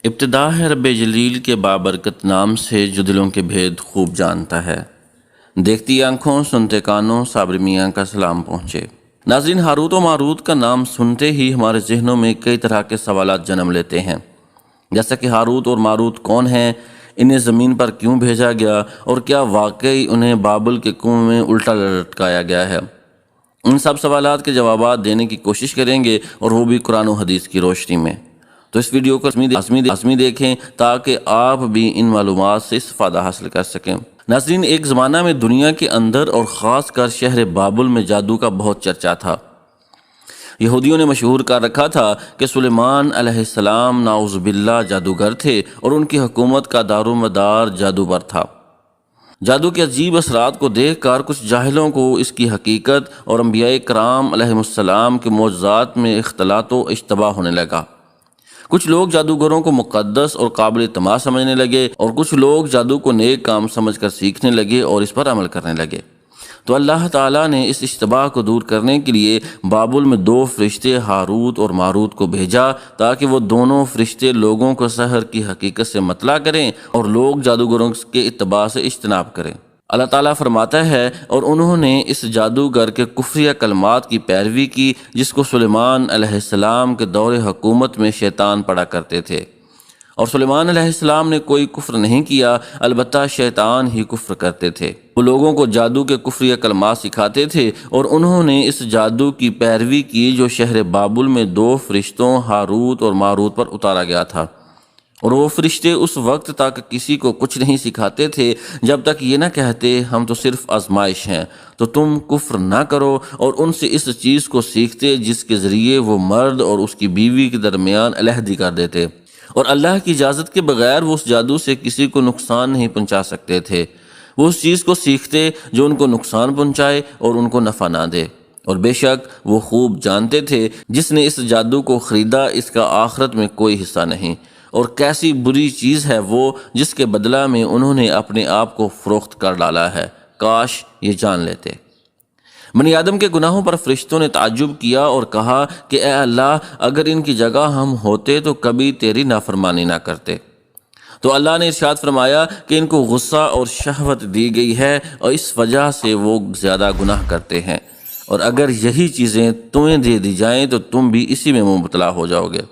ابتدا ہے رب جلیل کے بابرکت نام سے جو دلوں کے بھید خوب جانتا ہے۔ دیکھتی آنکھوں سنتے کانوں صابر میاں کا سلام پہنچے۔ ناظرین، ہاروت و ماروت کا نام سنتے ہی ہمارے ذہنوں میں کئی طرح کے سوالات جنم لیتے ہیں، جیسا کہ ہاروت اور ماروت کون ہیں، انہیں زمین پر کیوں بھیجا گیا، اور کیا واقعی انہیں بابل کے کنویں میں الٹا لٹکایا گیا ہے۔ ان سب سوالات کے جوابات دینے کی کوشش کریں گے، اور وہ بھی قرآن و حدیث کی روشنی میں۔ تو اس ویڈیو کو لازمی دیکھیں تاکہ آپ بھی ان معلومات سے استفادہ حاصل کر سکیں۔ ناظرین، ایک زمانہ میں دنیا کے اندر اور خاص کر شہر بابل میں جادو کا بہت چرچا تھا۔ یہودیوں نے مشہور کر رکھا تھا کہ سلیمان علیہ السلام نعوذ باللہ جادوگر تھے، اور ان کی حکومت کا دار و مدار جادو پر تھا۔ جادو کے عجیب اثرات کو دیکھ کر کچھ جاہلوں کو اس کی حقیقت اور انبیاء کرام علیہ السلام کے معجزات میں اختلاط و اشتباہ ہونے لگا۔ کچھ لوگ جادوگروں کو مقدس اور قابل اعتماد سمجھنے لگے، اور کچھ لوگ جادو کو نیک کام سمجھ کر سیکھنے لگے اور اس پر عمل کرنے لگے۔ تو اللہ تعالیٰ نے اس اشتباہ کو دور کرنے کے لیے بابل میں 2 فرشتے ہاروت اور ماروت کو بھیجا، تاکہ وہ دونوں فرشتے لوگوں کو سحر کی حقیقت سے مطلع کریں اور لوگ جادوگروں کے اتباع سے اجتناب کریں۔ اللہ تعالیٰ فرماتا ہے، اور انہوں نے اس جادوگر کے کفریہ کلمات کی پیروی کی جس کو سلیمان علیہ السلام کے دور حکومت میں شیطان پڑھا کرتے تھے، اور سلیمان علیہ السلام نے کوئی کفر نہیں کیا، البتہ شیطان ہی کفر کرتے تھے۔ وہ لوگوں کو جادو کے کفریہ کلمات سکھاتے تھے، اور انہوں نے اس جادو کی پیروی کی جو شہر بابل میں 2 فرشتوں ہاروت اور ماروت پر اتارا گیا تھا، اور وہ فرشتے اس وقت تک کسی کو کچھ نہیں سکھاتے تھے جب تک یہ نہ کہتے ہم تو صرف آزمائش ہیں، تو تم کفر نہ کرو، اور ان سے اس چیز کو سیکھتے جس کے ذریعے وہ مرد اور اس کی بیوی کے درمیان علیحدگی کر دیتے، اور اللہ کی اجازت کے بغیر وہ اس جادو سے کسی کو نقصان نہیں پہنچا سکتے تھے۔ وہ اس چیز کو سیکھتے جو ان کو نقصان پہنچائے اور ان کو نفع نہ دے، اور بے شک وہ خوب جانتے تھے جس نے اس جادو کو خریدا اس کا آخرت میں کوئی حصہ نہیں، اور کیسی بری چیز ہے وہ جس کے بدلہ میں انہوں نے اپنے آپ کو فروخت کر ڈالا ہے، کاش یہ جان لیتے۔ بنی آدم کے گناہوں پر فرشتوں نے تعجب کیا اور کہا کہ اے اللہ، اگر ان کی جگہ ہم ہوتے تو کبھی تیری نافرمانی نہ کرتے۔ تو اللہ نے ارشاد فرمایا کہ ان کو غصہ اور شہوت دی گئی ہے، اور اس وجہ سے وہ زیادہ گناہ کرتے ہیں، اور اگر یہی چیزیں تمہیں دے دی جائیں تو تم بھی اسی میں مبتلا ہو جاؤ گے۔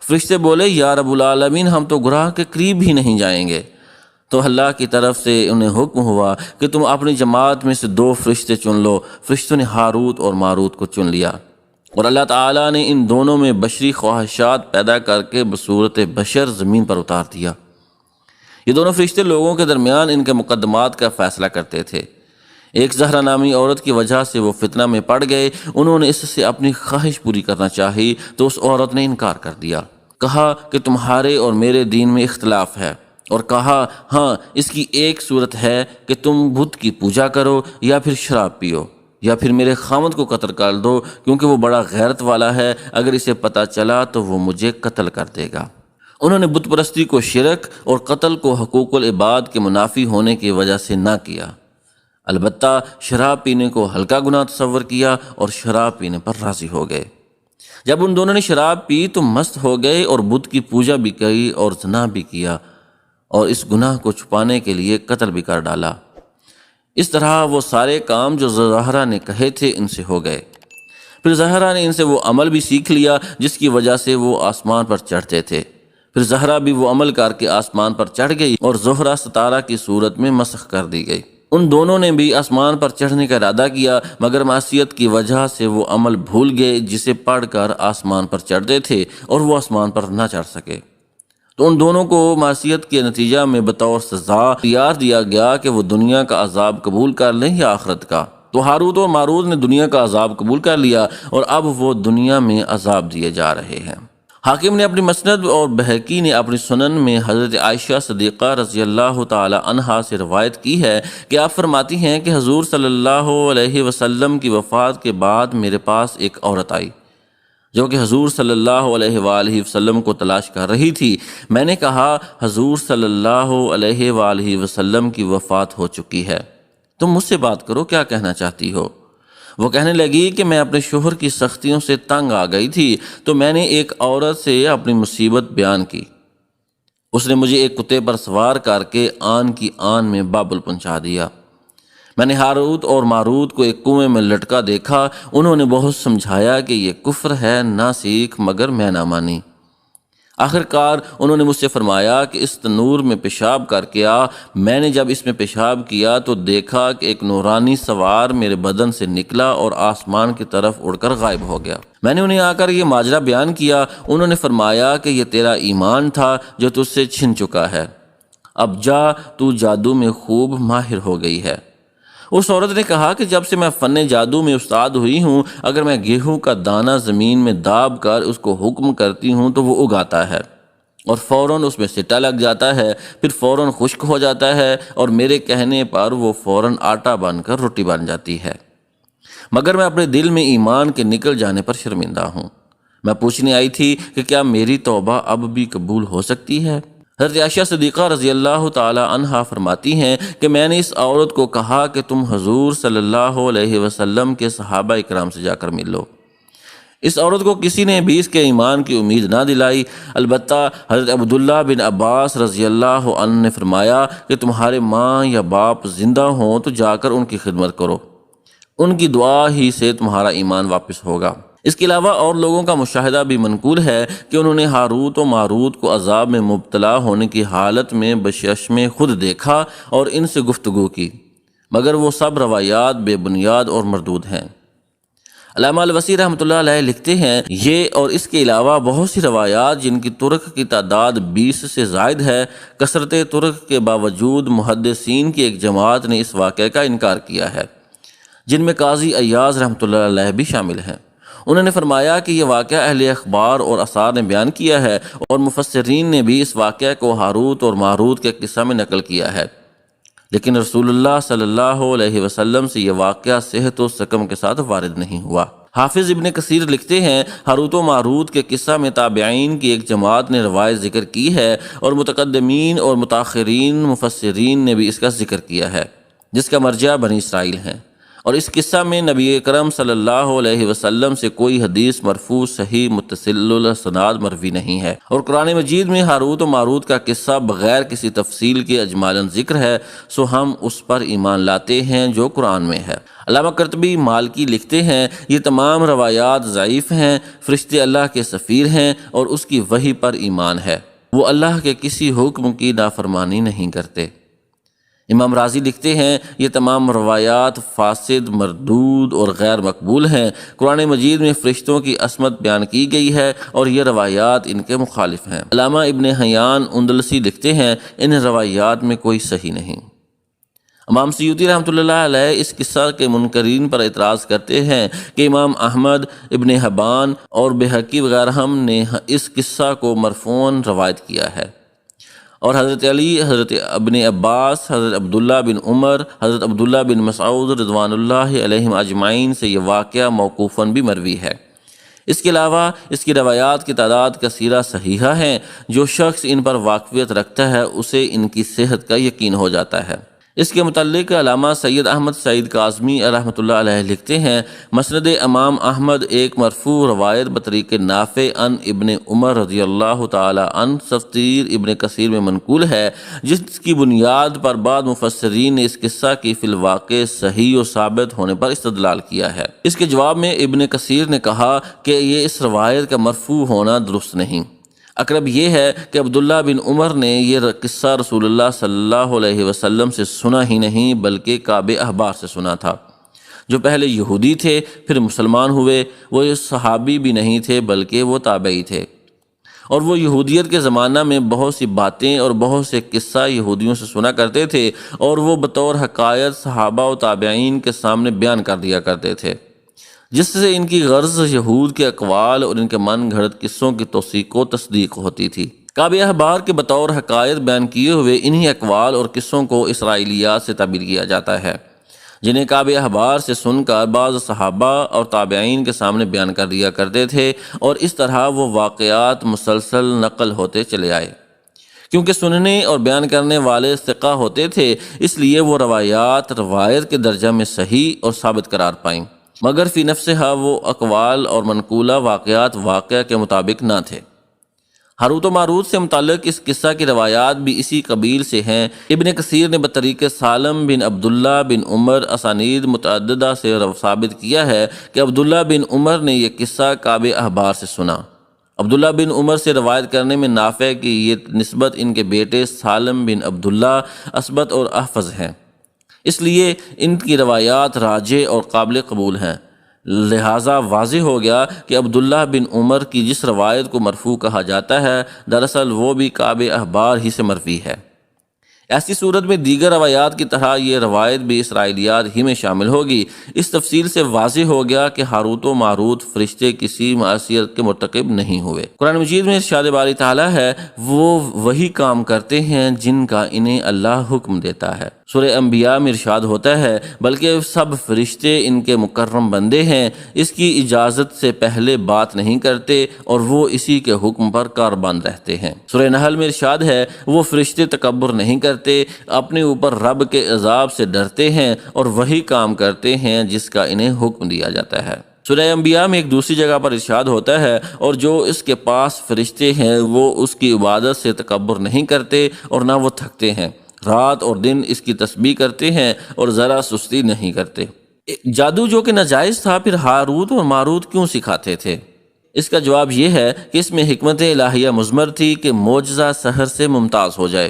فرشتے بولے، یا رب العالمین، ہم تو گناہ کے قریب ہی نہیں جائیں گے۔ تو اللہ کی طرف سے انہیں حکم ہوا کہ تم اپنی جماعت میں سے 2 فرشتے چن لو۔ فرشتوں نے ہاروت اور ماروت کو چن لیا، اور اللہ تعالیٰ نے ان دونوں میں بشری خواہشات پیدا کر کے بصورت بشر زمین پر اتار دیا۔ یہ دونوں فرشتے لوگوں کے درمیان ان کے مقدمات کا فیصلہ کرتے تھے۔ ایک زہرا نامی عورت کی وجہ سے وہ فتنہ میں پڑ گئے، انہوں نے اس سے اپنی خواہش پوری کرنا چاہی تو اس عورت نے انکار کر دیا، کہا کہ تمہارے اور میرے دین میں اختلاف ہے، اور کہا ہاں، اس کی ایک صورت ہے کہ تم بت کی پوجا کرو، یا پھر شراب پیو، یا پھر میرے خاوند کو قتل کر دو، کیونکہ وہ بڑا غیرت والا ہے، اگر اسے پتہ چلا تو وہ مجھے قتل کر دے گا۔ انہوں نے بت پرستی کو شرک اور قتل کو حقوق العباد کے منافی ہونے کی وجہ سے نہ کیا، البتہ شراب پینے کو ہلکا گناہ تصور کیا اور شراب پینے پر راضی ہو گئے۔ جب ان دونوں نے شراب پی تو مست ہو گئے اور بت کی پوجا بھی کی اور زنا بھی کیا، اور اس گناہ کو چھپانے کے لیے قتل بھی کر ڈالا۔ اس طرح وہ سارے کام جو زہرا نے کہے تھے ان سے ہو گئے۔ پھر زہرا نے ان سے وہ عمل بھی سیکھ لیا جس کی وجہ سے وہ آسمان پر چڑھتے تھے۔ پھر زہرا بھی وہ عمل کر کے آسمان پر چڑھ گئی، اور زہرا ستارہ کی صورت میں مسخ کر دی گئی۔ ان دونوں نے بھی آسمان پر چڑھنے کا ارادہ کیا، مگر معصیت کی وجہ سے وہ عمل بھول گئے جسے پڑھ کر آسمان پر چڑھتے تھے، اور وہ آسمان پر نہ چڑھ سکے۔ تو ان دونوں کو معصیت کے نتیجہ میں بطور سزا اختیار دیا گیا کہ وہ دنیا کا عذاب قبول کر لیں یا آخرت کا۔ تو ہاروت و ماروت نے دنیا کا عذاب قبول کر لیا، اور اب وہ دنیا میں عذاب دیے جا رہے ہیں۔ حاکم نے اپنی مسند اور بہقی نے اپنی سنن میں حضرت عائشہ صدیقہ رضی اللہ تعالی عنہا سے روایت کی ہے کہ آپ فرماتی ہیں کہ حضور صلی اللہ علیہ وسلم کی وفات کے بعد میرے پاس ایک عورت آئی جو کہ حضور صلی اللہ علیہ وآلہ وسلم کو تلاش کر رہی تھی۔ میں نے کہا، حضور صلی اللہ علیہ وآلہ وسلم کی وفات ہو چکی ہے، تم مجھ سے بات کرو، کیا کہنا چاہتی ہو؟ وہ کہنے لگی کہ میں اپنے شوہر کی سختیوں سے تنگ آ گئی تھی تو میں نے ایک عورت سے اپنی مصیبت بیان کی۔ اس نے مجھے ایک کتے پر سوار کر کے آن کی آن میں بابل پہنچا دیا۔ میں نے ہاروت اور ماروت کو ایک کنویں میں لٹکا دیکھا۔ انہوں نے بہت سمجھایا کہ یہ کفر ہے، نہ سیکھ، مگر میں نہ مانی۔ آخر کار انہوں نے مجھ سے فرمایا کہ اس تنور میں پیشاب کر کے آ۔ میں نے جب اس میں پیشاب کیا تو دیکھا کہ ایک نورانی سوار میرے بدن سے نکلا اور آسمان کی طرف اڑ کر غائب ہو گیا۔ میں نے انہیں آ کر یہ ماجرا بیان کیا۔ انہوں نے فرمایا کہ یہ تیرا ایمان تھا جو تجھ سے چھن چکا ہے، اب جا، تو جادو میں خوب ماہر ہو گئی ہے۔ اس عورت نے کہا کہ جب سے میں فن جادو میں استاد ہوئی ہوں، اگر میں گیہوں کا دانہ زمین میں داب کر اس کو حکم کرتی ہوں تو وہ اگاتا ہے اور فوراً اس میں سٹا لگ جاتا ہے، پھر فوراً خشک ہو جاتا ہے اور میرے کہنے پر وہ فوراً آٹا بن کر روٹی بن جاتی ہے، مگر میں اپنے دل میں ایمان کے نکل جانے پر شرمندہ ہوں۔ میں پوچھنے آئی تھی کہ کیا میری توبہ اب بھی قبول ہو سکتی ہے؟ حضرت عائشہ صدیقہ رضی اللہ تعالی عنہا فرماتی ہیں کہ میں نے اس عورت کو کہا کہ تم حضور صلی اللہ علیہ وسلم کے صحابہ اکرام سے جا کر مل لو۔ اس عورت کو کسی نے بھی اس کے ایمان کی امید نہ دلائی، البتہ حضرت عبداللہ بن عباس رضی اللہ عنہ نے فرمایا کہ تمہارے ماں یا باپ زندہ ہوں تو جا کر ان کی خدمت کرو، ان کی دعا ہی سے تمہارا ایمان واپس ہوگا۔ اس کے علاوہ اور لوگوں کا مشاہدہ بھی منقول ہے کہ انہوں نے ہاروت و ماروت کو عذاب میں مبتلا ہونے کی حالت میں بچشم خود دیکھا اور ان سے گفتگو کی، مگر وہ سب روایات بے بنیاد اور مردود ہیں۔ علامہ الوصی رحمۃ اللہ علیہ لکھتے ہیں، یہ اور اس کے علاوہ بہت سی روایات جن کی ترک کی تعداد 20 سے زائد ہے، کثرت ترک کے باوجود محدثین کی ایک جماعت نے اس واقعے کا انکار کیا ہے، جن میں قاضی ایاز رحمۃ اللہ علیہ بھی شامل ہیں۔ انہوں نے فرمایا کہ یہ واقعہ اہل اخبار اور آثار نے بیان کیا ہے اور مفسرین نے بھی اس واقعہ کو ہاروت اور ماروت کے قصہ میں نقل کیا ہے، لیکن رسول اللہ صلی اللہ علیہ وسلم سے یہ واقعہ صحت و سقم کے ساتھ وارد نہیں ہوا۔ حافظ ابن کثیر لکھتے ہیں، ہاروت و ماروت کے قصہ میں تابعین کی ایک جماعت نے روایت ذکر کی ہے اور متقدمین اور متاخرین مفسرین نے بھی اس کا ذکر کیا ہے، جس کا مرجع بنی اسرائیل ہیں، اور اس قصہ میں نبی اکرم صلی اللہ علیہ وسلم سے کوئی حدیث مرفوع صحیح متصل الاسناد مروی نہیں ہے، اور قرآن مجید میں ہاروت و ماروت کا قصہ بغیر کسی تفصیل کے اجمالاً ذکر ہے، سو ہم اس پر ایمان لاتے ہیں جو قرآن میں ہے۔ علامہ قرطبی مالکی لکھتے ہیں، یہ تمام روایات ضعیف ہیں، فرشتے اللہ کے سفیر ہیں اور اس کی وحی پر ایمان ہے، وہ اللہ کے کسی حکم کی نافرمانی نہیں کرتے۔ امام رازی لکھتے ہیں، یہ تمام روایات فاسد، مردود اور غیر مقبول ہیں۔ قرآن مجید میں فرشتوں کی عصمت بیان کی گئی ہے اور یہ روایات ان کے مخالف ہیں۔ علامہ ابن حیان اندلسی لکھتے ہیں، ان روایات میں کوئی صحیح نہیں۔ امام سیوطی رحمۃ اللہ علیہ اس قصہ کے منکرین پر اعتراض کرتے ہیں کہ امام احمد، ابن حبان اور بہقی وغیرہ نے اس قصہ کو مرفوعاً روایت کیا ہے، اور حضرت علی، حضرت ابن عباس، حضرت عبداللہ بن عمر، حضرت عبداللہ بن مسعود رضوان اللہ علیہم اجمعین سے یہ واقعہ موقوفاً بھی مروی ہے۔ اس کے علاوہ اس کی روایات کی تعداد کثیرہ صحیحہ ہیں، جو شخص ان پر واقفیت رکھتا ہے اسے ان کی صحت کا یقین ہو جاتا ہے۔ اس کے متعلق علامہ سید احمد سعید کاظمی رحمۃ اللہ علیہ لکھتے ہیں، مسند امام احمد ایک مرفوع روایت بطریق نافع عن ابن عمر رضی اللہ تعالی عنہ تفسیر ابن کثیر میں منقول ہے، جس کی بنیاد پر بعض مفسرین نے اس قصہ کی فی الواقع صحیح و ثابت ہونے پر استدلال کیا ہے۔ اس کے جواب میں ابن کثیر نے کہا کہ یہ اس روایت کا مرفوع ہونا درست نہیں۔ اقرب یہ ہے کہ عبداللہ بن عمر نے یہ قصہ رسول اللہ صلی اللہ علیہ وسلم سے سنا ہی نہیں بلکہ کعب احبار سے سنا تھا، جو پہلے یہودی تھے پھر مسلمان ہوئے۔ وہ صحابی بھی نہیں تھے بلکہ وہ تابعی تھے، اور وہ یہودیت کے زمانہ میں بہت سی باتیں اور بہت سے قصہ یہودیوں سے سنا کرتے تھے، اور وہ بطور حقائق صحابہ و تابعین کے سامنے بیان کر دیا کرتے تھے، جس سے ان کی غرض یہود کے اقوال اور ان کے من گھڑت قصوں کی توثیق و تصدیق ہوتی تھی۔ کعب احبار کے بطور حقائق بیان کیے ہوئے انہی اقوال اور قصوں کو اسرائیلیات سے تعبیر کیا جاتا ہے، جنہیں کعب احبار سے سن کر بعض صحابہ اور تابعین کے سامنے بیان کر دیا کرتے تھے، اور اس طرح وہ واقعات مسلسل نقل ہوتے چلے آئے۔ کیونکہ سننے اور بیان کرنے والے ثقہ ہوتے تھے، اس لیے وہ روایات روایت کے درجہ میں صحیح اور ثابت قرار پائیں۔ مگر فی نفسہا وہ اقوال اور منقولہ واقعات واقعہ کے مطابق نہ تھے۔ ہاروت و ماروت سے متعلق اس قصہ کی روایات بھی اسی قبیل سے ہیں۔ ابن کثیر نے بطریق سالم بن عبداللہ بن عمر اسانید متعددہ سے ثابت کیا ہے کہ عبداللہ بن عمر نے یہ قصہ کعب احبار سے سنا۔ عبداللہ بن عمر سے روایت کرنے میں نافع کی یہ نسبت ان کے بیٹے سالم بن عبداللہ اثبت اور احفظ ہیں، اس لیے ان کی روایات راجح اور قابل قبول ہیں۔ لہٰذا واضح ہو گیا کہ عبداللہ بن عمر کی جس روایت کو مرفوع کہا جاتا ہے دراصل وہ بھی کعب احبار ہی سے مروی ہے۔ ایسی صورت میں دیگر روایات کی طرح یہ روایت بھی اسرائیلیات ہی میں شامل ہوگی۔ اس تفصیل سے واضح ہو گیا کہ ہاروت و ماروت فرشتے کسی معصیت کے مرتکب نہیں ہوئے۔ قرآن مجید میں ارشاد باری تعالیٰ ہے وہ وہی کام کرتے ہیں جن کا انہیں اللہ حکم دیتا ہے۔ سورہ انبیاء میں ارشاد ہوتا ہے بلکہ سب فرشتے ان کے مکرم بندے ہیں، اس کی اجازت سے پہلے بات نہیں کرتے اور وہ اسی کے حکم پر کاربند رہتے ہیں۔ سورہ نحل میں ارشاد ہے وہ فرشتے تکبر نہیں کرتے، اپنے اوپر رب کے عذاب سے ڈرتے ہیں اور وہی کام کرتے ہیں جس کا انہیں حکم دیا جاتا ہے۔ سورہ انبیاء میں ایک دوسری جگہ پر ارشاد ہوتا ہے اور جو اس کے پاس فرشتے ہیں وہ اس کی عبادت سے تکبر نہیں کرتے اور نہ وہ تھکتے ہیں، رات اور دن اس کی تسبیح کرتے ہیں اور ذرا سستی نہیں کرتے۔ جادو جو کہ ناجائز تھا پھر ہاروت اور ماروت کیوں سکھاتے تھے؟ اس کا جواب یہ ہے کہ اس میں حکمت الہیہ مضمر تھی کہ معجزہ سحر سے ممتاز ہو جائے،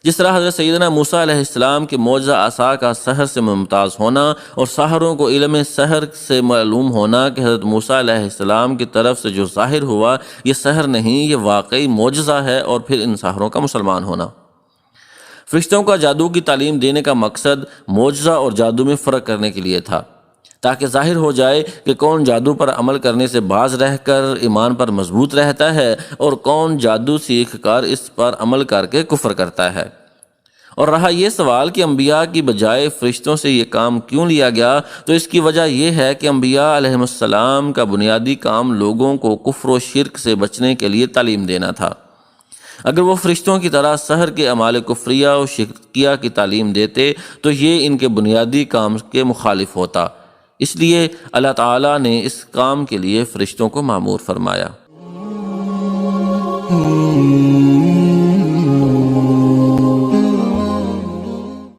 جس طرح حضرت سیدنا موسیٰ علیہ السلام کے معجزہ عصا کا سحر سے ممتاز ہونا اور ساحروں کو علم سحر سے معلوم ہونا کہ حضرت موسیٰ علیہ السلام کی طرف سے جو ظاہر ہوا یہ سحر نہیں، یہ واقعی معجزہ ہے، اور پھر ان ساحروں کا مسلمان ہونا۔ فرشتوں کا جادو کی تعلیم دینے کا مقصد معجزہ اور جادو میں فرق کرنے کے لیے تھا، تاکہ ظاہر ہو جائے کہ کون جادو پر عمل کرنے سے باز رہ کر ایمان پر مضبوط رہتا ہے اور کون جادو سیکھ کر اس پر عمل کر کے کفر کرتا ہے۔ اور رہا یہ سوال کہ انبیاء کی بجائے فرشتوں سے یہ کام کیوں لیا گیا، تو اس کی وجہ یہ ہے کہ انبیاء علیہ السلام کا بنیادی کام لوگوں کو کفر و شرک سے بچنے کے لیے تعلیم دینا تھا۔ اگر وہ فرشتوں کی طرح سحر کے اعمال کفریہ و شرکیہ کی تعلیم دیتے تو یہ ان کے بنیادی کام کے مخالف ہوتا، اس لیے اللہ تعالیٰ نے اس کام کے لیے فرشتوں کو مامور فرمایا۔